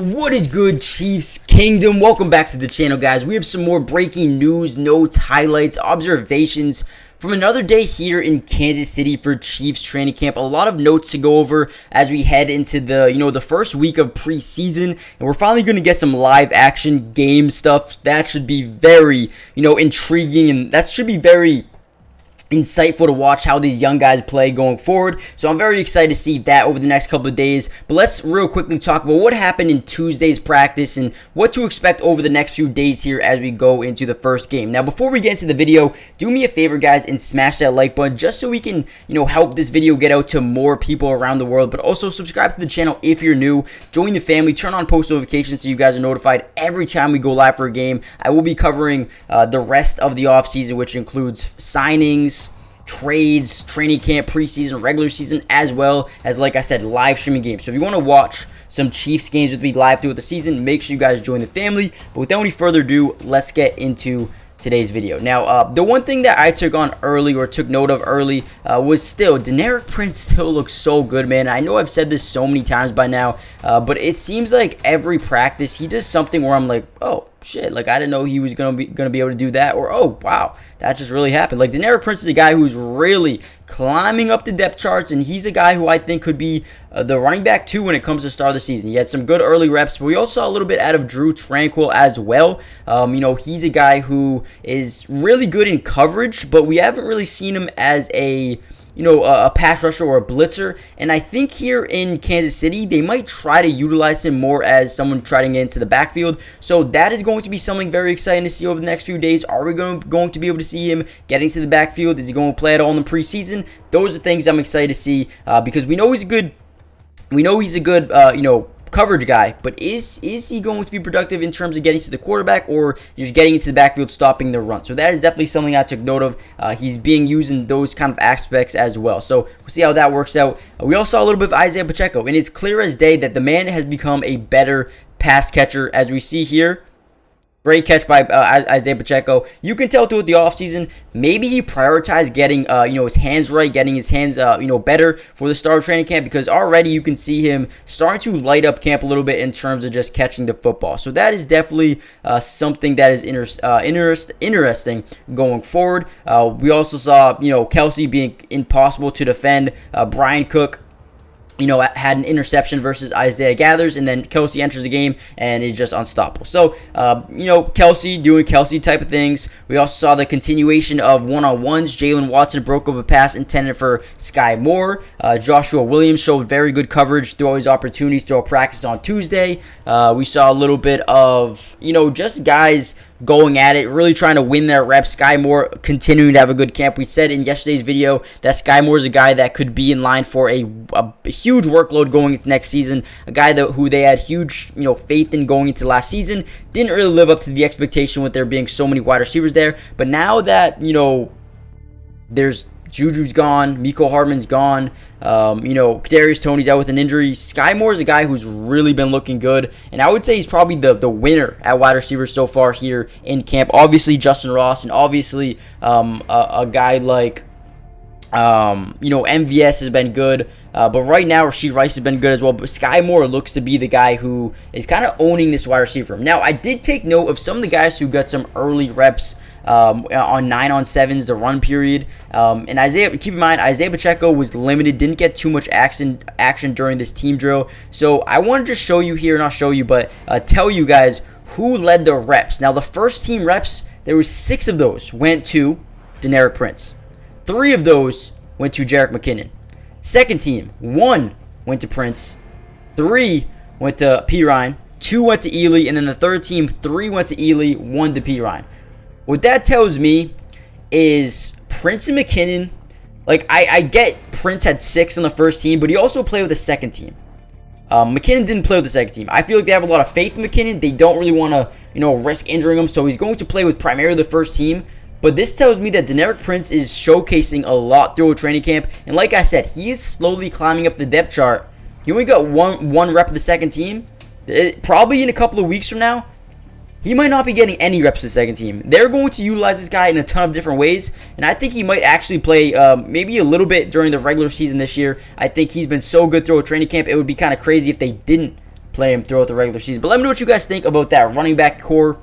What is good, Chiefs Kingdom? Welcome back to the channel, guys. We have some more breaking news, notes, highlights, observations from another day here in Kansas City for Chiefs training camp. A lot of notes to go over as we head into the first week of preseason, and we're finally going to get some live action game stuff. That should be very, intriguing, and that should be very insightful to watch how these young guys play going forward. So I'm very excited to see that over the next couple of days. But let's real quickly talk about what happened in Tuesday's practice and what to expect over the next few days here as we go into the first game. Now, before we get into the video, do me a favor, guys, and smash that like button just so we can, help this video get out to more people around the world. But also subscribe to the channel if you're new. Join the family. Turn on post notifications so you guys are notified every time we go live for a game. I will be covering the rest of the offseason, which includes signings, trades, training camp, preseason, regular season, as well as, like I said, live streaming games. So if you want to watch some Chiefs games with me live throughout the season, make sure you guys join the family. But without any further ado, let's get into today's video. Now, the one thing that I took note of early was still, Deneric Prince still looks so good, man. I know I've said this so many times by now, but it seems like every practice he does something where I'm like, oh shit, like I didn't know he was gonna be able to do that, or oh wow, that just really happened. Like, Deneric Prince is a guy who's really climbing up the depth charts, and he's a guy who I think could be the running back too when it comes to start of the season. He had some good early reps, but we also saw a little bit out of Drew Tranquil as well. He's a guy who is really good in coverage, but we haven't really seen him as a pass rusher or a blitzer. And I think here in Kansas City, they might try to utilize him more as someone trying to get into the backfield. So that is going to be something very exciting to see over the next few days. Are we going to be able to see him getting to the backfield? Is he going to play at all in the preseason? Those are things I'm excited to see because we know he's a good coverage guy, but is he going to be productive in terms of getting to the quarterback, or just getting into the backfield, stopping the run? So that is definitely something I took note of. He's being used in those kind of aspects as well. So we'll see how that works out. We also saw a little bit of Isaiah Pacheco, and it's clear as day that the man has become a better pass catcher, as we see here. Great catch by Isaiah Pacheco. You can tell throughout the offseason, maybe he prioritized getting his hands right, getting his hands better for the start of training camp, because already you can see him starting to light up camp a little bit in terms of just catching the football. So that is definitely something that is interesting going forward. We also saw Kelsey being impossible to defend. Brian Cook had an interception versus Isaiah Gathers, and then Kelsey enters the game and is just unstoppable. So, Kelsey doing Kelsey type of things. We also saw the continuation of one-on-ones. Jalen Watson broke up a pass intended for Sky Moore. Joshua Williams showed very good coverage through all his opportunities throughout practice on Tuesday. We saw a little bit of, just guys going at it, really trying to win their reps. Sky Moore continuing to have a good camp. We said in yesterday's video that Sky Moore is a guy that could be in line for a huge workload going into next season. A guy who they had huge faith in going into last season. Didn't really live up to the expectation with there being so many wide receivers there. But now that there's Juju's gone, Mecole Hardman's gone, Kadarius Toney's out with an injury. Sky Moore is a guy who's really been looking good, and I would say he's probably the winner at wide receiver so far here in camp. Obviously Justin Ross, and obviously a guy like MVS has been good. But right now, Rashid Rice has been good as well. But Sky Moore looks to be the guy who is kind of owning this wide receiver room. Now, I did take note of some of the guys who got some early reps on 9-on-7s, the run period. And keep in mind, Isaiah Pacheco was limited, didn't get too much action during this team drill. So I wanted to show you here, not show you, but tell you guys who led the reps. Now, the first team reps, there were 6 of those went to Deneric Prince. 3 of those went to Jerick McKinnon. Second team, 1 went to Prince, 3 went to P. Ryan, 2 went to Ely, and then the third team, 3 went to Ely, 1 to P. Ryan. What that tells me is Prince and McKinnon, like I get Prince had 6 on the first team, but he also played with the second team. McKinnon didn't play with the second team. I feel like they have a lot of faith in McKinnon. They don't really want to, risk injuring him, so he's going to play with primarily the first team. But this tells me that Deneric Prince is showcasing a lot through a training camp. And like I said, he is slowly climbing up the depth chart. He only got one rep of the second team. Probably in a couple of weeks from now, he might not be getting any reps to the second team. They're going to utilize this guy in a ton of different ways, and I think he might actually play maybe a little bit during the regular season this year. I think he's been so good through a training camp, it would be kind of crazy if they didn't play him throughout the regular season. But let me know what you guys think about that running back core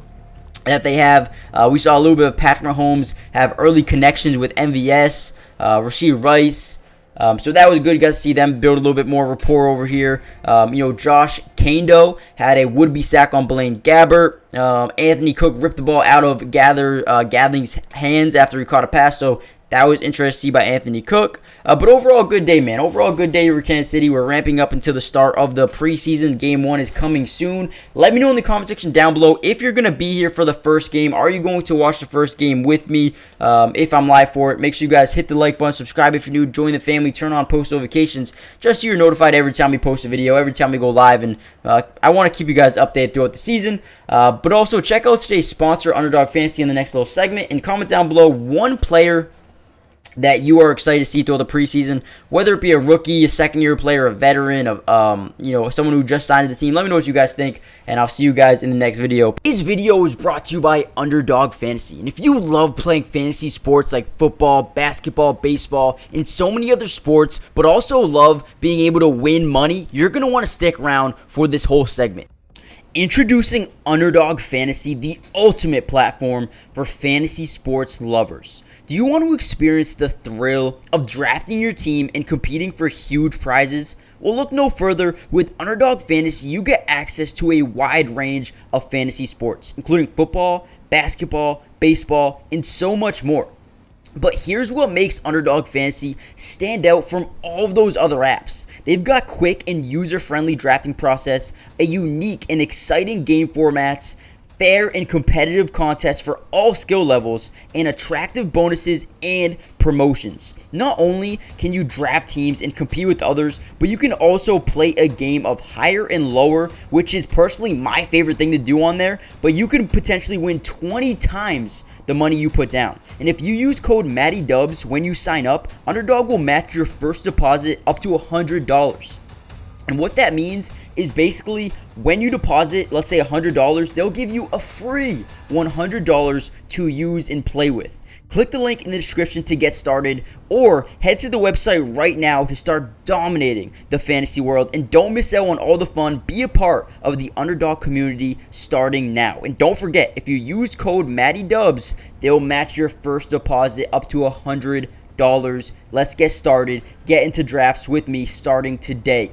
that they have. We saw a little bit of Patrick Mahomes have early connections with MVS, Rashee Rice. So that was good. You got to see them build a little bit more rapport over here. Josh Kando had a would-be sack on Blaine Gabbert. Anthony Cook ripped the ball out of Gathling's hands after he caught a pass. So that was interesting to see by Anthony Cook. But overall, good day, man. Overall, good day for Kansas City. We're ramping up until the start of the preseason. Game 1 is coming soon. Let me know in the comment section down below if you're going to be here for the first game. Are you going to watch the first game with me if I'm live for it? Make sure you guys hit the like button, subscribe if you're new, join the family, turn on post notifications just so you're notified every time we post a video, every time we go live. And I want to keep you guys updated throughout the season. But also, check out today's sponsor, Underdog Fantasy, in the next little segment. And comment down below one player that you are excited to see throughout the preseason, whether it be a rookie, a second-year player, a veteran, someone who just signed to the team. Let me know what you guys think, and I'll see you guys in the next video. This video is brought to you by Underdog Fantasy, and if you love playing fantasy sports like football, basketball, baseball, and so many other sports, but also love being able to win money, you're going to want to stick around for this whole segment. Introducing Underdog Fantasy, the ultimate platform for fantasy sports lovers. Do you want to experience the thrill of drafting your team and competing for huge prizes? Well, look no further. With Underdog Fantasy, you get access to a wide range of fantasy sports, including football, basketball, baseball, and so much more. But here's what makes Underdog Fantasy stand out from all of those other apps. They've got quick and user-friendly drafting process, a unique and exciting game formats, fair and competitive contests for all skill levels, and attractive bonuses and promotions. Not only can you draft teams and compete with others, but you can also play a game of higher and lower, which is personally my favorite thing to do on there, but you can potentially win 20 times the money you put down. And if you use code MattyDubs when you sign up, Underdog will match your first deposit up to $100. And what that means is basically when you deposit, let's say $100, they'll give you a free $100 to use and play with. Click the link in the description to get started, or head to the website right now to start dominating the fantasy world. And don't miss out on all the fun. Be a part of the Underdog community starting now. And don't forget, if you use code MattyDubs, they'll match your first deposit up to $100. Let's get started. Get into drafts with me starting today.